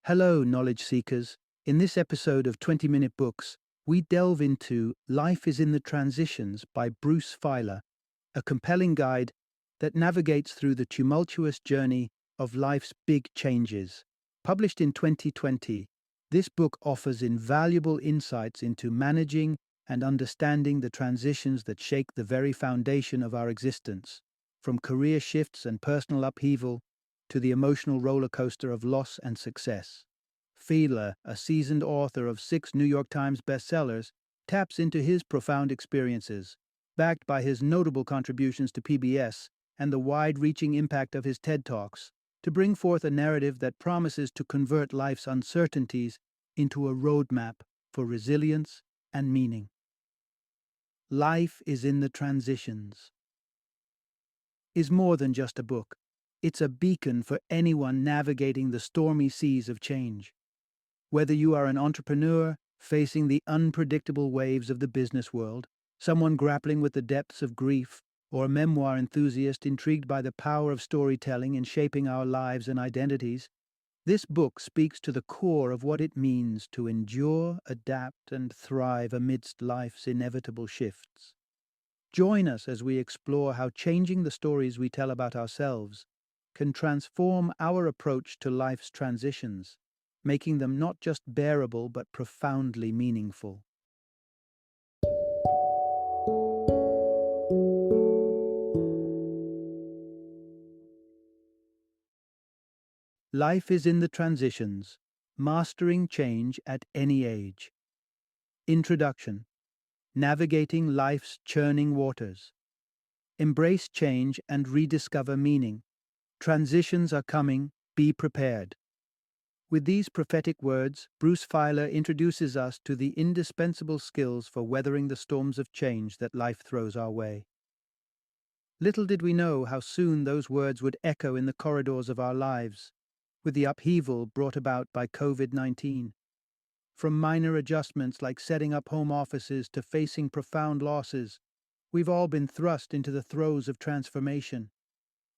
Hello, knowledge seekers. In this episode of 20-Minute Books, we delve into Life is in the Transitions by Bruce Feiler, a compelling guide that navigates through the tumultuous journey of life's big changes. Published in 2020, this book offers invaluable insights into managing and understanding the transitions that shake the very foundation of our existence, from career shifts and personal upheaval to the emotional roller coaster of loss and success. Feiler, a seasoned author of 6 New York Times bestsellers, taps into his profound experiences, backed by his notable contributions to PBS and the wide-reaching impact of his TED Talks, to bring forth a narrative that promises to convert life's uncertainties into a roadmap for resilience and meaning. Life is in the Transitions is more than just a book. It's a beacon for anyone navigating the stormy seas of change. Whether you are an entrepreneur facing the unpredictable waves of the business world, someone grappling with the depths of grief, or a memoir enthusiast intrigued by the power of storytelling in shaping our lives and identities, this book speaks to the core of what it means to endure, adapt, and thrive amidst life's inevitable shifts. Join us as we explore how changing the stories we tell about ourselves can transform our approach to life's transitions, making them not just bearable but profoundly meaningful. Life is in the Transitions, Mastering Change at Any Age. Introduction. Navigating Life's Churning Waters. Embrace change and rediscover meaning. Transitions are coming, be prepared. With these prophetic words, Bruce Feiler introduces us to the indispensable skills for weathering the storms of change that life throws our way. Little did we know how soon those words would echo in the corridors of our lives, with the upheaval brought about by COVID-19. From minor adjustments like setting up home offices to facing profound losses, we've all been thrust into the throes of transformation.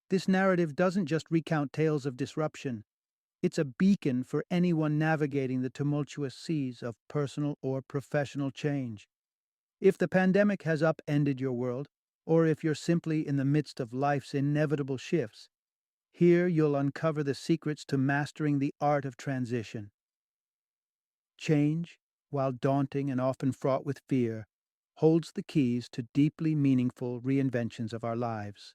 This narrative doesn't just recount tales of disruption. It's a beacon for anyone navigating the tumultuous seas of personal or professional change. If the pandemic has upended your world, or if you're simply in the midst of life's inevitable shifts, here you'll uncover the secrets to mastering the art of transition. Change, while daunting and often fraught with fear, holds the keys to deeply meaningful reinventions of our lives.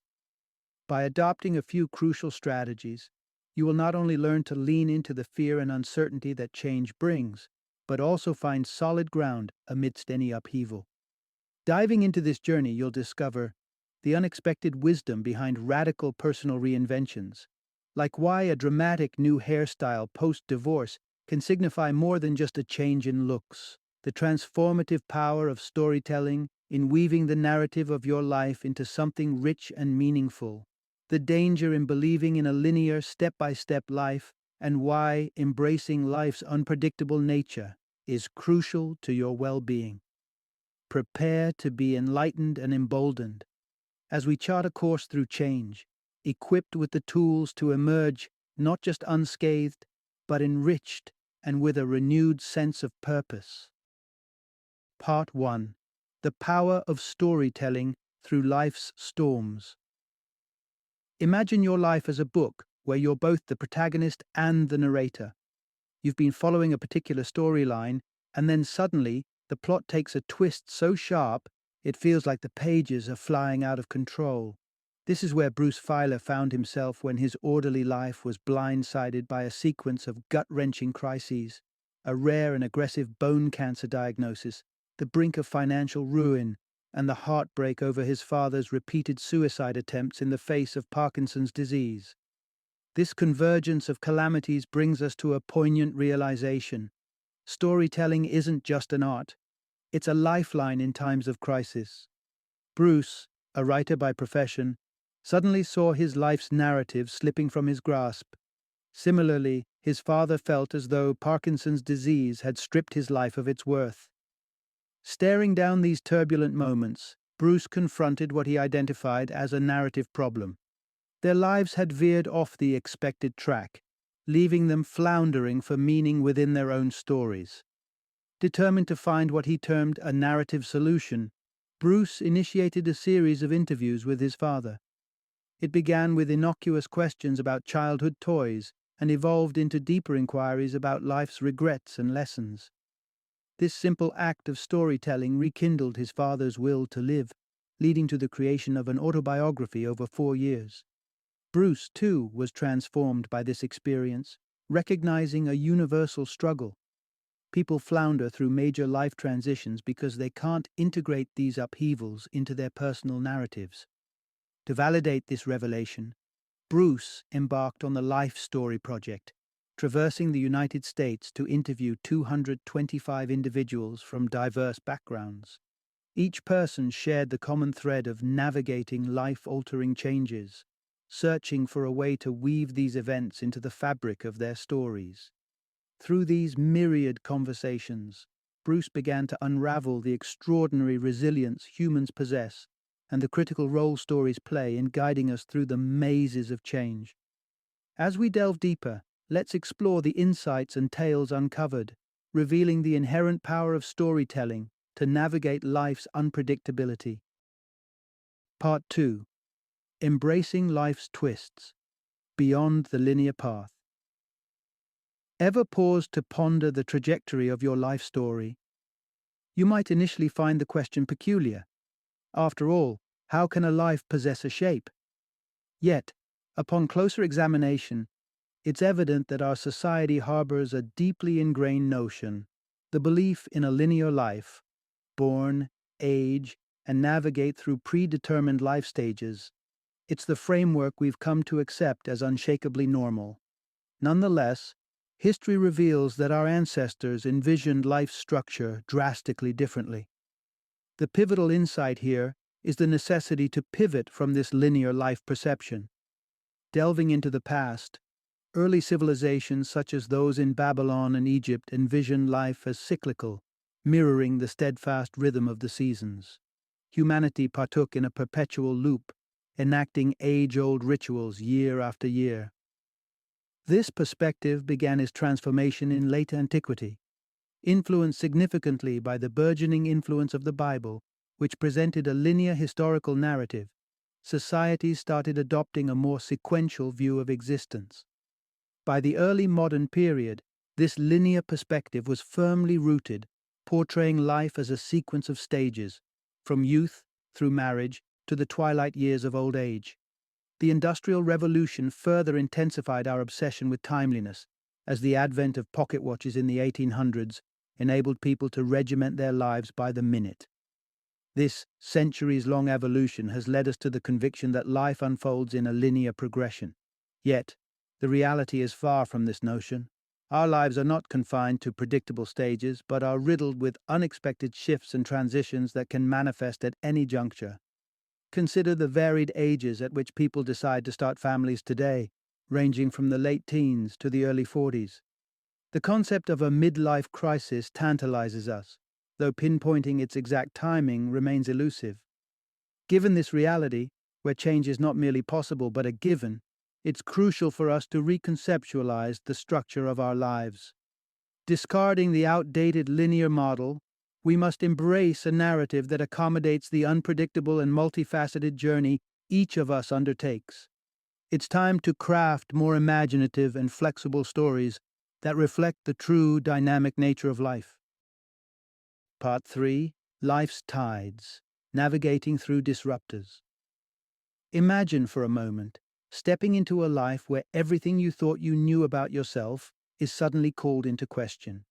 By adopting a few crucial strategies, you will not only learn to lean into the fear and uncertainty that change brings, but also find solid ground amidst any upheaval. Diving into this journey, you'll discover the unexpected wisdom behind radical personal reinventions, like why a dramatic new hairstyle post-divorce can signify more than just a change in looks, the transformative power of storytelling in weaving the narrative of your life into something rich and meaningful, the danger in believing in a linear, step-by-step life, and why embracing life's unpredictable nature is crucial to your well-being. Prepare to be enlightened and emboldened as we chart a course through change, equipped with the tools to emerge not just unscathed, but enriched and with a renewed sense of purpose. Part 1. The Power of Storytelling Through Life's Storms. Imagine your life as a book where you're both the protagonist and the narrator. You've been following a particular storyline, and then suddenly the plot takes a twist so sharp it feels like the pages are flying out of control. This is where Bruce Feiler found himself when his orderly life was blindsided by a sequence of gut-wrenching crises, a rare and aggressive bone cancer diagnosis, the brink of financial ruin, and the heartbreak over his father's repeated suicide attempts in the face of Parkinson's disease. This convergence of calamities brings us to a poignant realization. Storytelling isn't just an art, it's a lifeline in times of crisis. Bruce, a writer by profession, suddenly saw his life's narrative slipping from his grasp. Similarly, his father felt as though Parkinson's disease had stripped his life of its worth. Staring down these turbulent moments, Bruce confronted what he identified as a narrative problem. Their lives had veered off the expected track, leaving them floundering for meaning within their own stories. Determined to find what he termed a narrative solution, Bruce initiated a series of interviews with his father. It began with innocuous questions about childhood toys and evolved into deeper inquiries about life's regrets and lessons. This simple act of storytelling rekindled his father's will to live, leading to the creation of an autobiography over 4 years. Bruce, too, was transformed by this experience, recognizing a universal struggle. People flounder through major life transitions because they can't integrate these upheavals into their personal narratives. To validate this revelation, Bruce embarked on the Life Story Project, traversing the United States to interview 225 individuals from diverse backgrounds. Each person shared the common thread of navigating life-altering changes, searching for a way to weave these events into the fabric of their stories. Through these myriad conversations, Bruce began to unravel the extraordinary resilience humans possess and the critical role stories play in guiding us through the mazes of change. As we delve deeper, let's explore the insights and tales uncovered, revealing the inherent power of storytelling to navigate life's unpredictability. Part 2. Embracing life's twists, beyond the linear path. Ever pause to ponder the trajectory of your life story? You might initially find the question peculiar. After all, how can a life possess a shape? Yet, upon closer examination, it's evident that our society harbors a deeply ingrained notion, the belief in a linear life, born, age, and navigate through predetermined life stages. It's the framework we've come to accept as unshakably normal. Nonetheless, history reveals that our ancestors envisioned life's structure drastically differently. The pivotal insight here is the necessity to pivot from this linear life perception. Delving into the past, early civilizations such as those in Babylon and Egypt envisioned life as cyclical, mirroring the steadfast rhythm of the seasons. Humanity partook in a perpetual loop, enacting age-old rituals year after year. This perspective began its transformation in late antiquity, influenced significantly by the burgeoning influence of the Bible, which presented a linear historical narrative. Societies started adopting a more sequential view of existence. By the early modern period, this linear perspective was firmly rooted, portraying life as a sequence of stages, from youth through marriage to the twilight years of old age. The Industrial Revolution further intensified our obsession with timeliness, as the advent of pocket watches in the 1800s enabled people to regiment their lives by the minute. This centuries-long evolution has led us to the conviction that life unfolds in a linear progression. Yet, the reality is far from this notion. Our lives are not confined to predictable stages, but are riddled with unexpected shifts and transitions that can manifest at any juncture. Consider the varied ages at which people decide to start families today, ranging from the late teens to the early 40s. The concept of a midlife crisis tantalizes us, though pinpointing its exact timing remains elusive. Given this reality, where change is not merely possible but a given, it's crucial for us to reconceptualize the structure of our lives. Discarding the outdated linear model, we must embrace a narrative that accommodates the unpredictable and multifaceted journey each of us undertakes. It's time to craft more imaginative and flexible stories that reflect the true dynamic nature of life. Part 3. Life's Tides, Navigating Through Disruptors. Imagine for a moment stepping into a life where everything you thought you knew about yourself is suddenly called into question.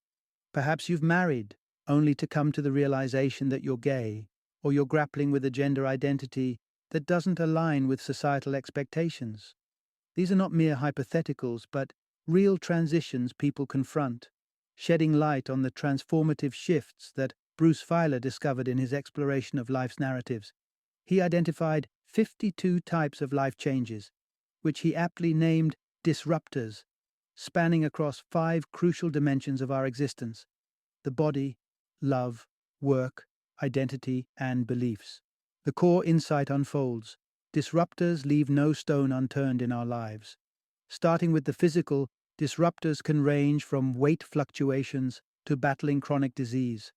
Perhaps you've married, only to come to the realization that you're gay, or you're grappling with a gender identity that doesn't align with societal expectations. These are not mere hypotheticals, but real transitions people confront, shedding light on the transformative shifts that Bruce Feiler discovered in his exploration of life's narratives. He identified 52 types of life changes, which he aptly named disruptors, spanning across 5 crucial dimensions of our existence: the body, love, work, identity, and beliefs. The core insight unfolds. Disruptors leave no stone unturned in our lives. Starting with the physical, Disruptors can range from weight fluctuations to battling chronic disease.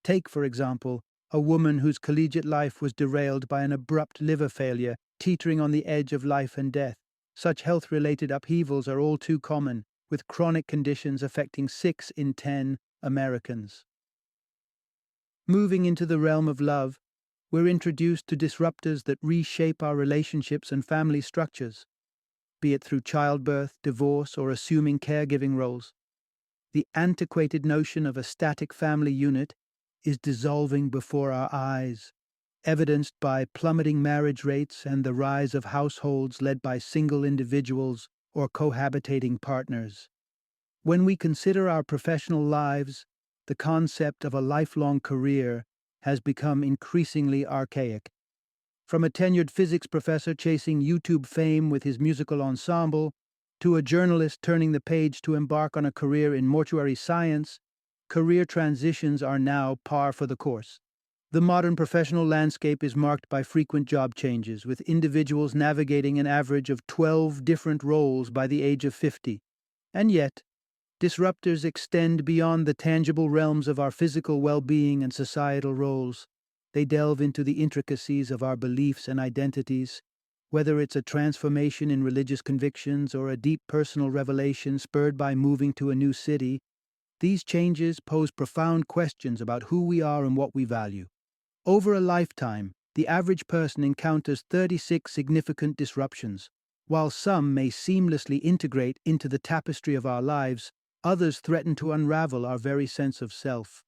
Take, for example, a woman whose collegiate life was derailed by an abrupt liver failure, teetering on the edge of life and death. Such health-related upheavals are all too common, with chronic conditions affecting 6 in 10 Americans. Moving into the realm of love, we're introduced to disruptors that reshape our relationships and family structures, be it through childbirth, divorce, or assuming caregiving roles. The antiquated notion of a static family unit is dissolving before our eyes, evidenced by plummeting marriage rates and the rise of households led by single individuals or cohabitating partners. When we consider our professional lives, the concept of a lifelong career has become increasingly archaic. From a tenured physics professor chasing YouTube fame with his musical ensemble, to a journalist turning the page to embark on a career in mortuary science, career transitions are now par for the course. The modern professional landscape is marked by frequent job changes, with individuals navigating an average of 12 different roles by the age of 50. And yet, disruptors extend beyond the tangible realms of our physical well-being and societal roles. They delve into the intricacies of our beliefs and identities, whether it's a transformation in religious convictions or a deep personal revelation spurred by moving to a new city. These changes pose profound questions about who we are and what we value. Over a lifetime, the average person encounters 36 significant disruptions. While some may seamlessly integrate into the tapestry of our lives, others threaten to unravel our very sense of self.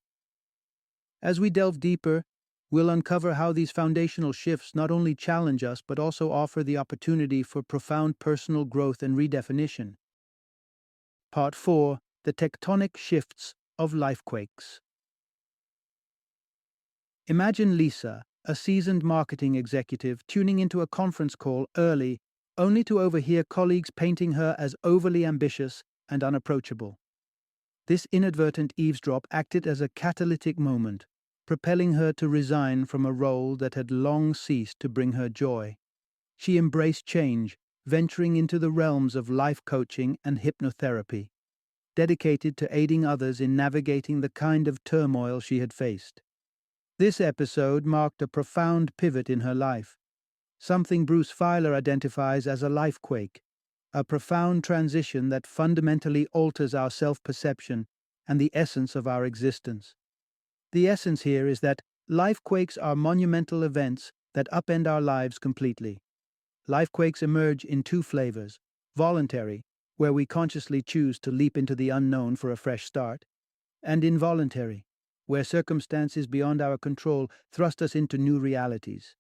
As we delve deeper, we'll uncover how these foundational shifts not only challenge us but also offer the opportunity for profound personal growth and redefinition. Part 4: The Tectonic Shifts of Lifequakes. Imagine Lisa, a seasoned marketing executive, tuning into a conference call early, only to overhear colleagues painting her as overly ambitious and unapproachable. This inadvertent eavesdrop acted as a catalytic moment, propelling her to resign from a role that had long ceased to bring her joy. She embraced change, venturing into the realms of life coaching and hypnotherapy, dedicated to aiding others in navigating the kind of turmoil she had faced. This episode marked a profound pivot in her life, something Bruce Feiler identifies as a lifequake, a profound transition that fundamentally alters our self-perception and the essence of our existence. The essence here is that lifequakes are monumental events that upend our lives completely. Lifequakes emerge in 2 flavors: voluntary, where we consciously choose to leap into the unknown for a fresh start, and involuntary, where circumstances beyond our control thrust us into new realities.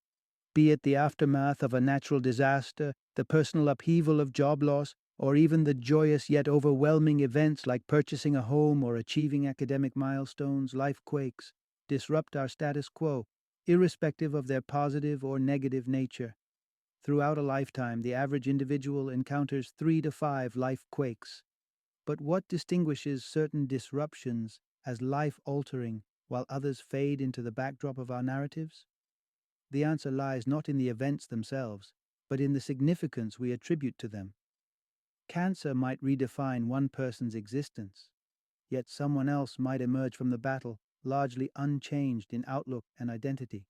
Be it the aftermath of a natural disaster, the personal upheaval of job loss, or even the joyous yet overwhelming events like purchasing a home or achieving academic milestones, lifequakes disrupt our status quo, irrespective of their positive or negative nature. Throughout a lifetime, the average individual encounters 3 to 5 lifequakes. But what distinguishes certain disruptions as life-altering while others fade into the backdrop of our narratives? The answer lies not in the events themselves, but in the significance we attribute to them. Cancer might redefine one person's existence, yet someone else might emerge from the battle largely unchanged in outlook and identity.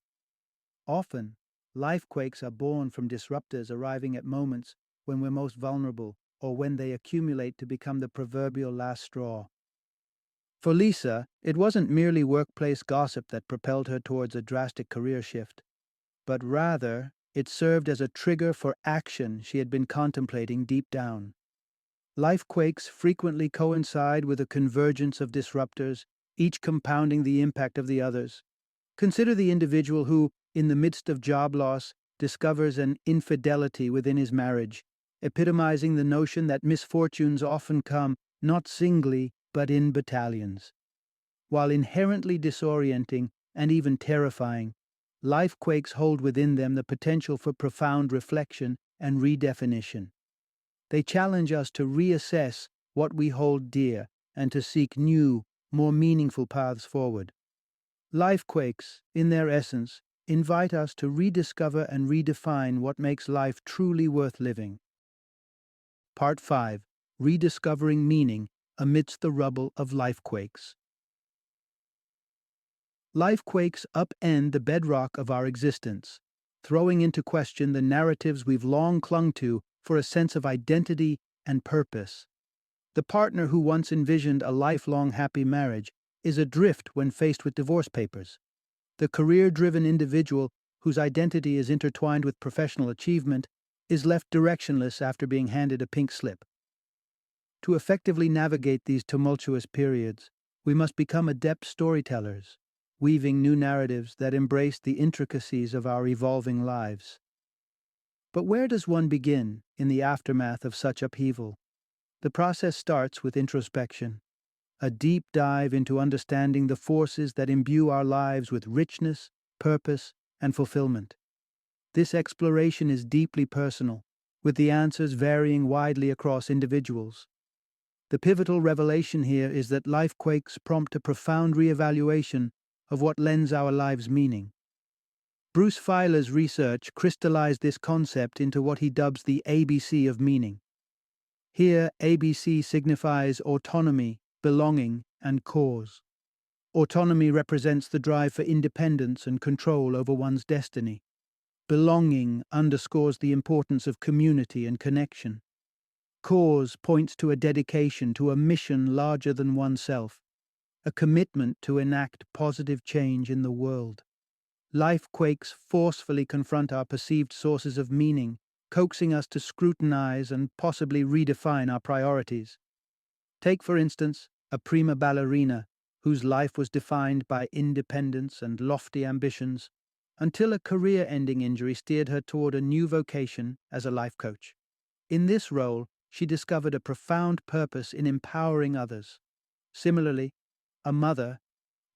Often, lifequakes are born from disruptors arriving at moments when we're most vulnerable or when they accumulate to become the proverbial last straw. For Lisa, it wasn't merely workplace gossip that propelled her towards a drastic career shift, but rather it served as a trigger for action she had been contemplating deep down. Lifequakes frequently coincide with a convergence of disruptors, each compounding the impact of the others. Consider the individual who, in the midst of job loss, discovers an infidelity within his marriage, epitomizing the notion that misfortunes often come not singly but in battalions. While inherently disorienting and even terrifying, lifequakes hold within them the potential for profound reflection and redefinition. They challenge us to reassess what we hold dear and to seek new, more meaningful paths forward. Lifequakes, in their essence, invite us to rediscover and redefine what makes life truly worth living. Part 5: rediscovering meaning amidst the rubble of lifequakes. Lifequakes upend the bedrock of our existence, throwing into question the narratives we've long clung to for a sense of identity and purpose. The partner who once envisioned a lifelong happy marriage is adrift when faced with divorce papers. The career-driven individual whose identity is intertwined with professional achievement is left directionless after being handed a pink slip. To effectively navigate these tumultuous periods, we must become adept storytellers, weaving new narratives that embrace the intricacies of our evolving lives. But where does one begin in the aftermath of such upheaval? The process starts with introspection, a deep dive into understanding the forces that imbue our lives with richness, purpose, and fulfillment. This exploration is deeply personal, with the answers varying widely across individuals. The pivotal revelation here is that lifequakes prompt a profound reevaluation of what lends our lives meaning. Bruce Feiler's research crystallized this concept into what he dubs the ABC of meaning. Here, ABC signifies autonomy, belonging, and cause. Autonomy represents the drive for independence and control over one's destiny. Belonging underscores the importance of community and connection. Cause points to a dedication to a mission larger than oneself, a commitment to enact positive change in the world. Lifequakes forcefully confront our perceived sources of meaning, coaxing us to scrutinize and possibly redefine our priorities. Take, for instance, a prima ballerina whose life was defined by independence and lofty ambitions, until a career-ending injury steered her toward a new vocation as a life coach. In this role, she discovered a profound purpose in empowering others. Similarly, a mother,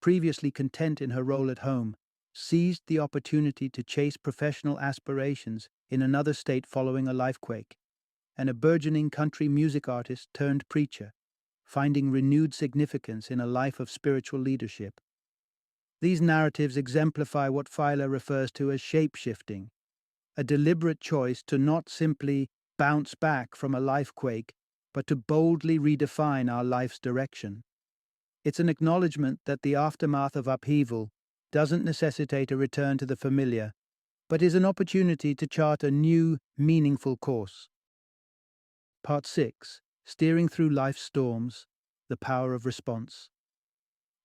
previously content in her role at home, seized the opportunity to chase professional aspirations in another state following a lifequake, and a burgeoning country music artist turned preacher, finding renewed significance in a life of spiritual leadership. These narratives exemplify what Feiler refers to as shape-shifting, a deliberate choice to not simply bounce back from a lifequake, but to boldly redefine our life's direction. It's an acknowledgement that the aftermath of upheaval doesn't necessitate a return to the familiar, but is an opportunity to chart a new, meaningful course. Part 6. Steering Through Life's Storms, the Power of Response.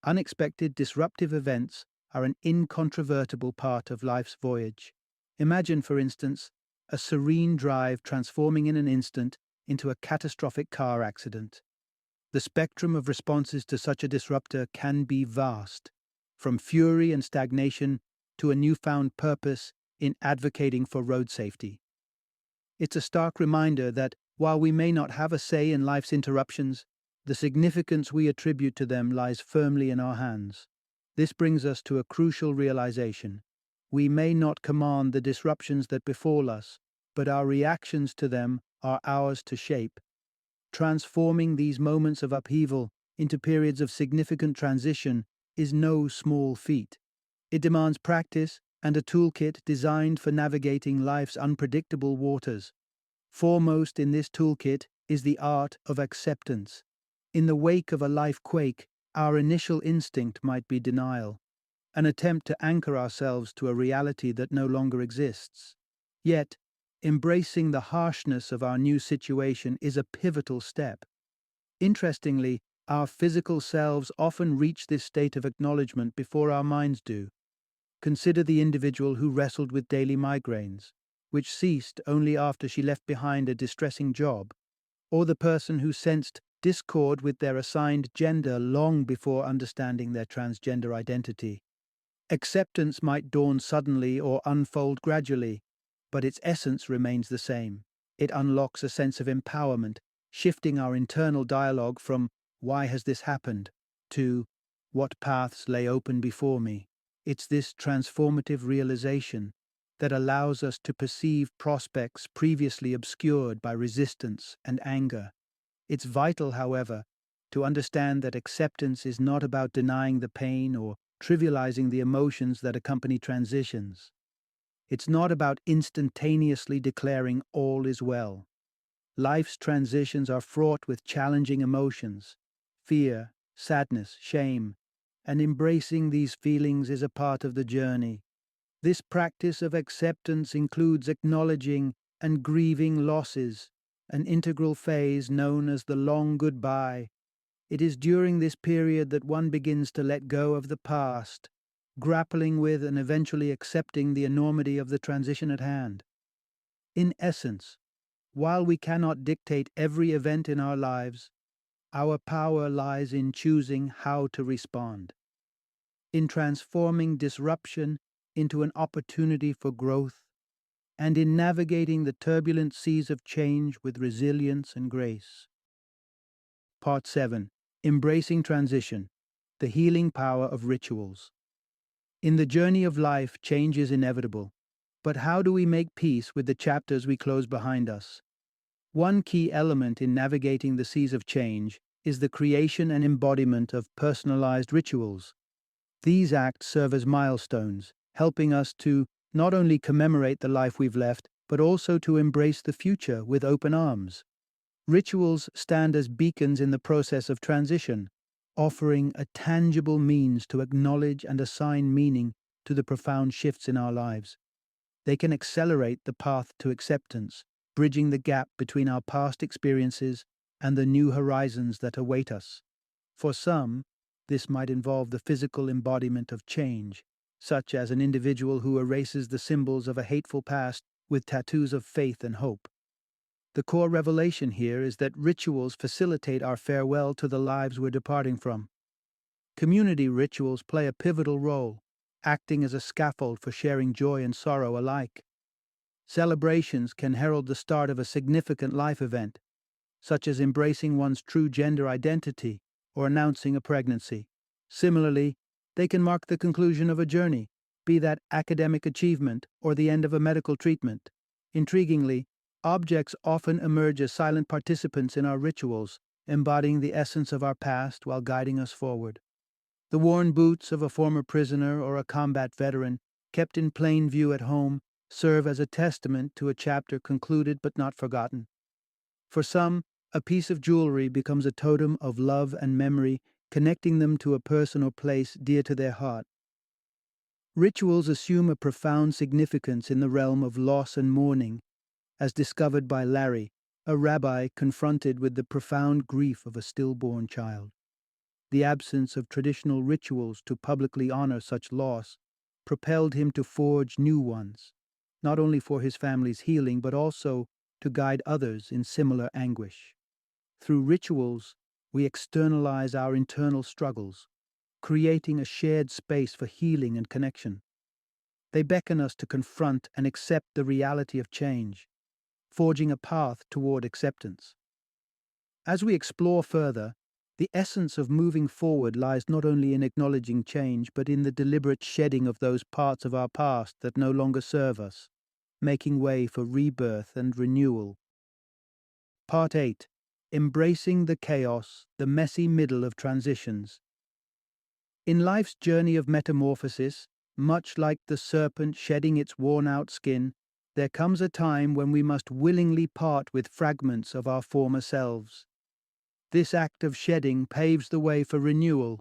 Unexpected disruptive events are an incontrovertible part of life's voyage. Imagine, for instance, a serene drive transforming in an instant into a catastrophic car accident. The spectrum of responses to such a disruptor can be vast, from fury and stagnation to a newfound purpose in advocating for road safety. It's a stark reminder that, while we may not have a say in life's interruptions, the significance we attribute to them lies firmly in our hands. This brings us to a crucial realization. We may not command the disruptions that befall us, but our reactions to them are ours to shape. Transforming these moments of upheaval into periods of significant transition is no small feat. It demands practice and a toolkit designed for navigating life's unpredictable waters. Foremost in this toolkit is the art of acceptance. In the wake of a life quake, our initial instinct might be denial, an attempt to anchor ourselves to a reality that no longer exists. Yet, embracing the harshness of our new situation is a pivotal step. Interestingly, our physical selves often reach this state of acknowledgement before our minds do. Consider the individual who wrestled with daily migraines, which ceased only after she left behind a distressing job, or the person who sensed discord with their assigned gender long before understanding their transgender identity. Acceptance might dawn suddenly or unfold gradually, but its essence remains the same. It unlocks a sense of empowerment, shifting our internal dialogue from "why has this happened?" to "what paths lay open before me?" It's this transformative realization that allows us to perceive prospects previously obscured by resistance and anger. It's vital, however, to understand that acceptance is not about denying the pain or trivializing the emotions that accompany transitions. It's not about instantaneously declaring all is well. Life's transitions are fraught with challenging emotions, fear, sadness, shame, and embracing these feelings is a part of the journey. This practice of acceptance includes acknowledging and grieving losses, an integral phase known as the long goodbye. It is during this period that one begins to let go of the past, grappling with and eventually accepting the enormity of the transition at hand. In essence, while we cannot dictate every event in our lives, our power lies in choosing how to respond, in transforming disruption into an opportunity for growth, and in navigating the turbulent seas of change with resilience and grace. Part 7. Embracing Transition, the Healing Power of Rituals. In the journey of life, change is inevitable. But how do we make peace with the chapters we close behind us? One key element in navigating the seas of change is the creation and embodiment of personalized rituals. These acts serve as milestones, helping us to not only commemorate the life we've left, but also to embrace the future with open arms. Rituals stand as beacons in the process of transition, offering a tangible means to acknowledge and assign meaning to the profound shifts in our lives. They can accelerate the path to acceptance, bridging the gap between our past experiences and the new horizons that await us. For some, this might involve the physical embodiment of change, such as an individual who erases the symbols of a hateful past with tattoos of faith and hope. The core revelation here is that rituals facilitate our farewell to the lives we're departing from. Community rituals play a pivotal role, acting as a scaffold for sharing joy and sorrow alike. Celebrations can herald the start of a significant life event, such as embracing one's true gender identity or announcing a pregnancy. Similarly, they can mark the conclusion of a journey, be that academic achievement or the end of a medical treatment. Intriguingly, objects often emerge as silent participants in our rituals, embodying the essence of our past while guiding us forward. The worn boots of a former prisoner or a combat veteran, kept in plain view at home, serve as a testament to a chapter concluded but not forgotten. For some, a piece of jewelry becomes a totem of love and memory, connecting them to a person or place dear to their heart. Rituals assume a profound significance in the realm of loss and mourning, as discovered by Larry, a rabbi confronted with the profound grief of a stillborn child. The absence of traditional rituals to publicly honor such loss propelled him to forge new ones, not only for his family's healing but also to guide others in similar anguish. Through rituals, we externalize our internal struggles, creating a shared space for healing and connection. They beckon us to confront and accept the reality of change, forging a path toward acceptance. As we explore further, the essence of moving forward lies not only in acknowledging change, but in the deliberate shedding of those parts of our past that no longer serve us, making way for rebirth and renewal. Part 8. Embracing the chaos, the messy middle of transitions. In life's journey of metamorphosis, much like the serpent shedding its worn-out skin, there comes a time when we must willingly part with fragments of our former selves. This act of shedding paves the way for renewal,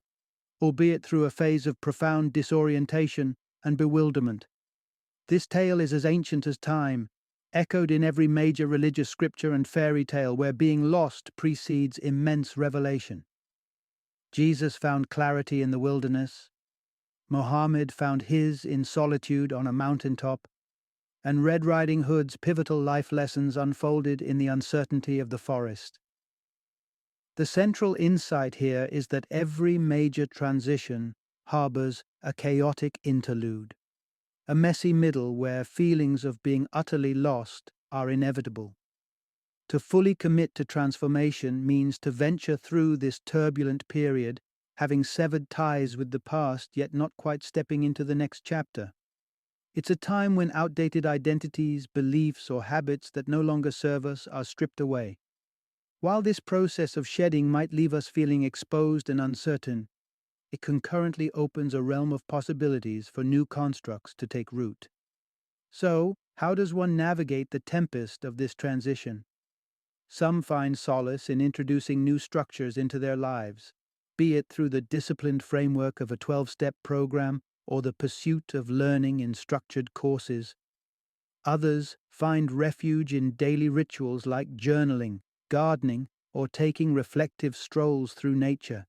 albeit through a phase of profound disorientation and bewilderment. This tale is as ancient as time, echoed in every major religious scripture and fairy tale where being lost precedes immense revelation. Jesus found clarity in the wilderness, Mohammed found his in solitude on a mountaintop, and Red Riding Hood's pivotal life lessons unfolded in the uncertainty of the forest. The central insight here is that every major transition harbors a chaotic interlude, a messy middle where feelings of being utterly lost are inevitable. To fully commit to transformation means to venture through this turbulent period, having severed ties with the past yet not quite stepping into the next chapter. It's a time when outdated identities, beliefs, or habits that no longer serve us are stripped away. While this process of shedding might leave us feeling exposed and uncertain, it concurrently opens a realm of possibilities for new constructs to take root. So, how does one navigate the tempest of this transition? Some find solace in introducing new structures into their lives, be it through the disciplined framework of a 12-step program or the pursuit of learning in structured courses. Others find refuge in daily rituals like journaling, gardening, or taking reflective strolls through nature.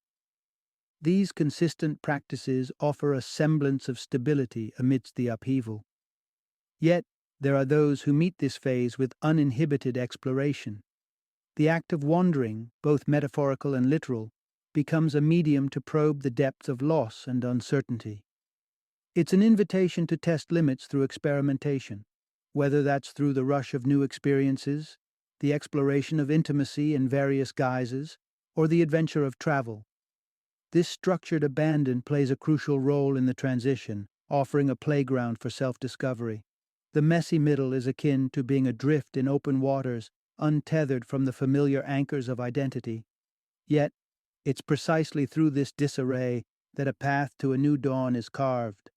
These consistent practices offer a semblance of stability amidst the upheaval. Yet, there are those who meet this phase with uninhibited exploration. The act of wandering, both metaphorical and literal, becomes a medium to probe the depths of loss and uncertainty. It's an invitation to test limits through experimentation, whether that's through the rush of new experiences, the exploration of intimacy in various guises, or the adventure of travel. This structured abandon plays a crucial role in the transition, offering a playground for self-discovery. The messy middle is akin to being adrift in open waters, untethered from the familiar anchors of identity. Yet, it's precisely through this disarray that a path to a new dawn is carved.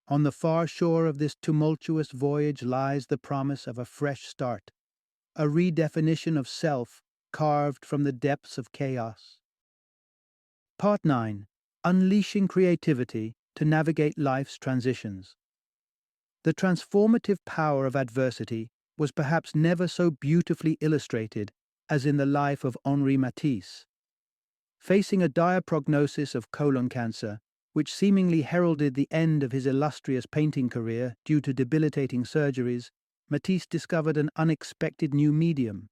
On the far shore of this tumultuous voyage lies the promise of a fresh start, a redefinition of self carved from the depths of chaos. Part 9. Unleashing Creativity to Navigate Life's Transitions. The transformative power of adversity was perhaps never so beautifully illustrated as in the life of Henri Matisse. Facing a dire prognosis of colon cancer, which seemingly heralded the end of his illustrious painting career due to debilitating surgeries, Matisse discovered an unexpected new medium.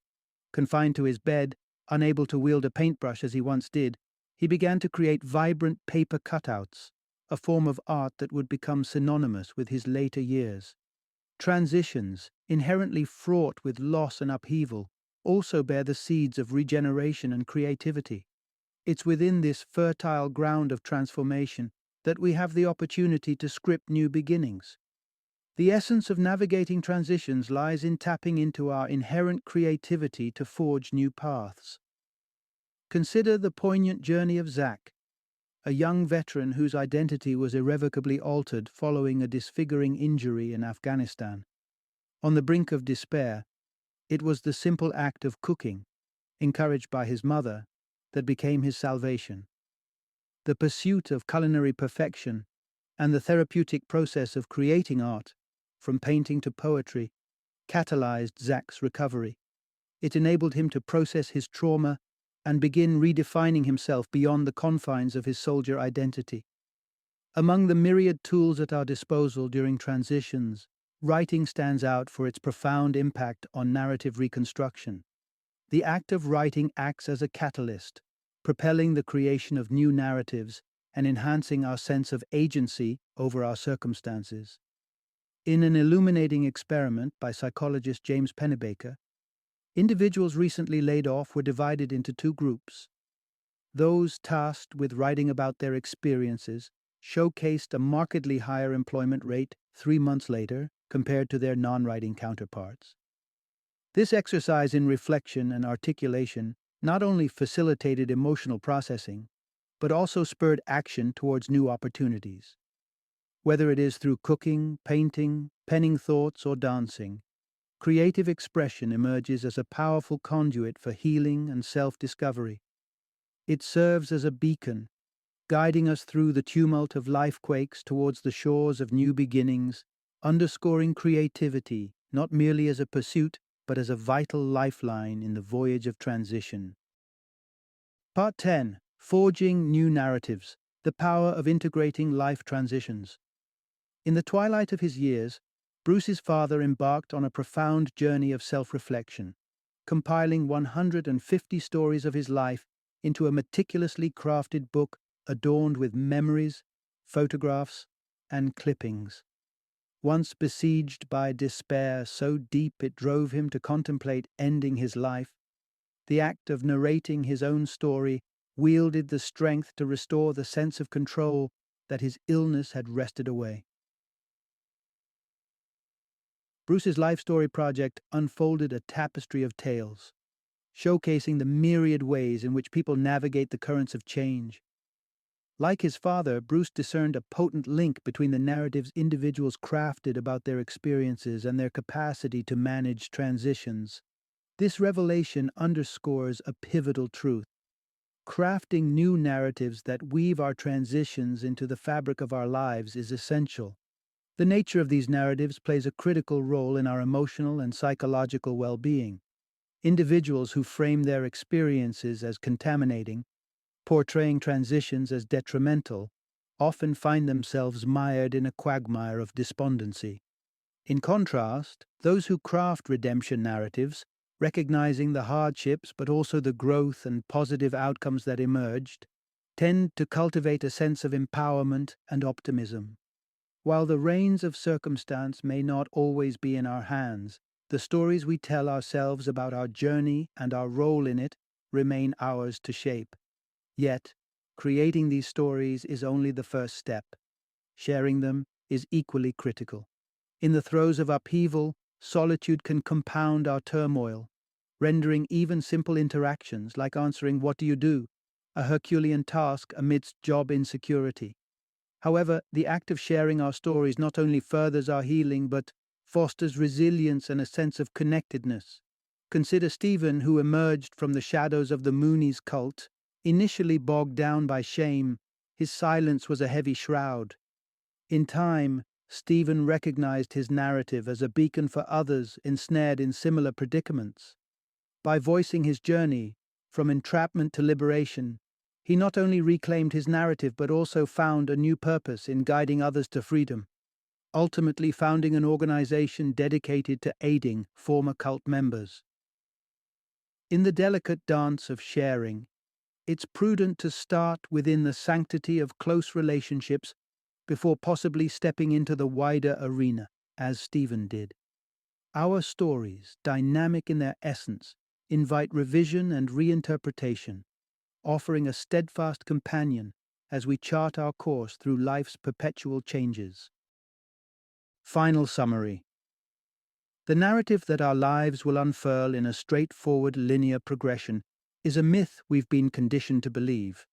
Confined to his bed, unable to wield a paintbrush as he once did, he began to create vibrant paper cutouts, a form of art that would become synonymous with his later years. Transitions, inherently fraught with loss and upheaval, also bear the seeds of regeneration and creativity. It's within this fertile ground of transformation that we have the opportunity to script new beginnings. The essence of navigating transitions lies in tapping into our inherent creativity to forge new paths. Consider the poignant journey of Zach, a young veteran whose identity was irrevocably altered following a disfiguring injury in Afghanistan. On the brink of despair, it was the simple act of cooking, encouraged by his mother, that became his salvation. The pursuit of culinary perfection and the therapeutic process of creating art, from painting to poetry, catalyzed Zach's recovery. It enabled him to process his trauma and begin redefining himself beyond the confines of his soldier identity. Among the myriad tools at our disposal during transitions, writing stands out for its profound impact on narrative reconstruction. The act of writing acts as a catalyst, propelling the creation of new narratives and enhancing our sense of agency over our circumstances. In an illuminating experiment by psychologist James Pennebaker, individuals recently laid off were divided into two groups. Those tasked with writing about their experiences showcased a markedly higher employment rate 3 months later compared to their non-writing counterparts. This exercise in reflection and articulation not only facilitated emotional processing, but also spurred action towards new opportunities. Whether it is through cooking, painting, penning thoughts, or dancing, creative expression emerges as a powerful conduit for healing and self-discovery. It serves as a beacon, guiding us through the tumult of life quakes towards the shores of new beginnings, underscoring creativity not merely as a pursuit, but as a vital lifeline in the voyage of transition. Part 10. Forging New Narratives, the Power of Integrating Life Transitions. In the twilight of his years, Bruce's father embarked on a profound journey of self-reflection, compiling 150 stories of his life into a meticulously crafted book adorned with memories, photographs, and clippings. Once besieged by despair so deep it drove him to contemplate ending his life, the act of narrating his own story wielded the strength to restore the sense of control that his illness had wrested away. Bruce's life story project unfolded a tapestry of tales, showcasing the myriad ways in which people navigate the currents of change. Like his father, Bruce discerned a potent link between the narratives individuals crafted about their experiences and their capacity to manage transitions. This revelation underscores a pivotal truth. Crafting new narratives that weave our transitions into the fabric of our lives is essential. The nature of these narratives plays a critical role in our emotional and psychological well-being. Individuals who frame their experiences as contaminating, portraying transitions as detrimental, often find themselves mired in a quagmire of despondency. In contrast, those who craft redemption narratives, recognizing the hardships but also the growth and positive outcomes that emerged, tend to cultivate a sense of empowerment and optimism. While the reins of circumstance may not always be in our hands, the stories we tell ourselves about our journey and our role in it remain ours to shape. Yet, creating these stories is only the first step. Sharing them is equally critical. In the throes of upheaval, solitude can compound our turmoil, rendering even simple interactions like answering "What do you do?" a Herculean task amidst job insecurity. However, the act of sharing our stories not only furthers our healing but fosters resilience and a sense of connectedness. Consider Stephen, who emerged from the shadows of the Moonies cult. Initially bogged down by shame, his silence was a heavy shroud. In time, Stephen recognized his narrative as a beacon for others ensnared in similar predicaments. By voicing his journey, from entrapment to liberation, he not only reclaimed his narrative but also found a new purpose in guiding others to freedom, ultimately founding an organization dedicated to aiding former cult members. In the delicate dance of sharing, it's prudent to start within the sanctity of close relationships before possibly stepping into the wider arena, as Stephen did. Our stories, dynamic in their essence, invite revision and reinterpretation, offering a steadfast companion as we chart our course through life's perpetual changes. Final summary. The narrative that our lives will unfurl in a straightforward linear progression is a myth we've been conditioned to believe.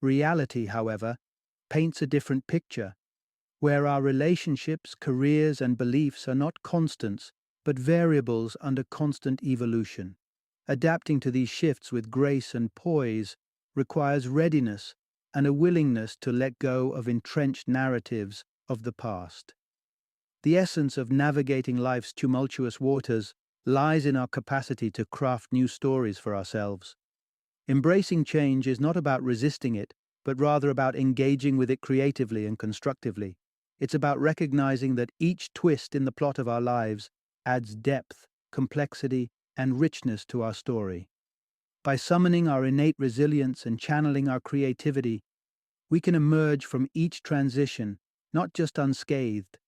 Reality, however, paints a different picture, where our relationships, careers, and beliefs are not constants, but variables under constant evolution. Adapting to these shifts with grace and poise requires readiness and a willingness to let go of entrenched narratives of the past. The essence of navigating life's tumultuous waters lies in our capacity to craft new stories for ourselves. Embracing change is not about resisting it, but rather about engaging with it creatively and constructively. It's about recognizing that each twist in the plot of our lives adds depth, complexity, and richness to our story. By summoning our innate resilience and channeling our creativity, we can emerge from each transition not just unscathed,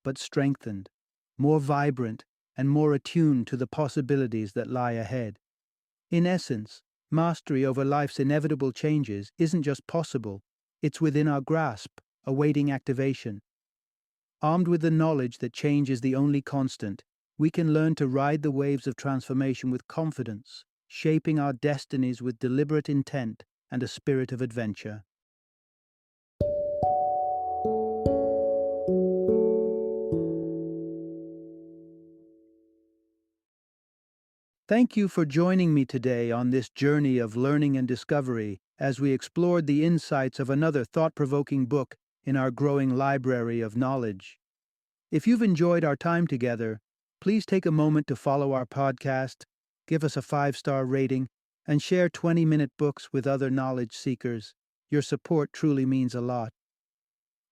but strengthened, more vibrant, and more attuned to the possibilities that lie ahead. In essence, mastery over life's inevitable changes isn't just possible, it's within our grasp, awaiting activation. Armed with the knowledge that change is the only constant, we can learn to ride the waves of transformation with confidence, shaping our destinies with deliberate intent and a spirit of adventure. Thank you for joining me today on this journey of learning and discovery as we explored the insights of another thought-provoking book in our growing library of knowledge. If you've enjoyed our time together, please take a moment to follow our podcast, give us a 5-star rating, and share 20-minute books with other knowledge seekers. Your support truly means a lot.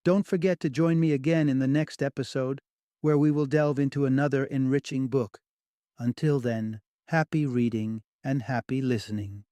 Don't forget to join me again in the next episode, where we will delve into another enriching book. Until then, happy reading and happy listening.